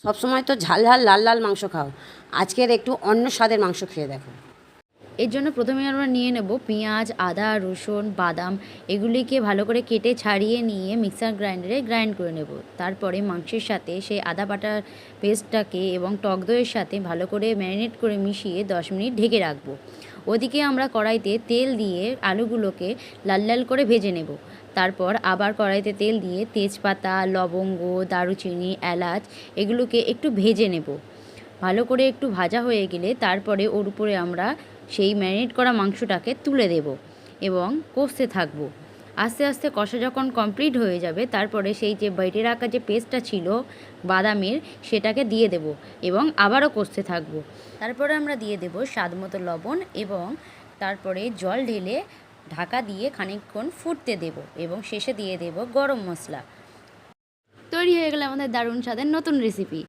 সবসময় তো ঝাল ঝাল লাল লাল মাংস খাও, আজকের একটু অন্য স্বাদের মাংস খেয়ে দেখো। এর জন্য প্রথমে আমরা নিয়ে নেব পেঁয়াজ, আদা, রসুন, বাদাম এগুলিকে ভালো করে কেটে ছাড়িয়ে নিয়ে মিক্সার গ্রাইন্ডারে গ্রাইন্ড করে নেব। তারপরে মাংসের সাথে সেই আদা বাটার পেস্টটাকে এবং টক দইয়ের সাথে ভালো করে ম্যারিনেট করে মিশিয়ে 10 মিনিট ঢেকে রাখবো। ওদিকে আমরা কড়াইতে তেল দিয়ে আলুগুলোকে লাল লাল করে ভেজে নেব। তারপর আবার কড়াইতে তেল দিয়ে তেজপাতা, লবঙ্গ, দারুচিনি, এলাচ এগুলোকে একটু ভেজে নেব। ভালো করে একটু ভাজা হয়ে গেলে তারপরে ওর উপরে আমরা সেই ম্যারিনেট করা মাংসটাকে তুলে দেব এবং কষতে থাকব। আস্তে আস্তে কষা যখন কমপ্লিট হয়ে যাবে তারপরে সেই যে বেটে রাখা যে পেস্টটা ছিল বাদামের সেটাকে দিয়ে দেব এবং আবারও কষতে থাকব। তারপরে আমরা দিয়ে দেব স্বাদ মতো লবণ এবং তারপরে জল ঢেলে ঢাকা দিয়ে খানিকক্ষণ ফুটতে দেব এবং শেষে দিয়ে দেব গরম মশলা। তৈরি হয়ে গেল আমাদের দারুণ স্বাদের নতুন রেসিপি।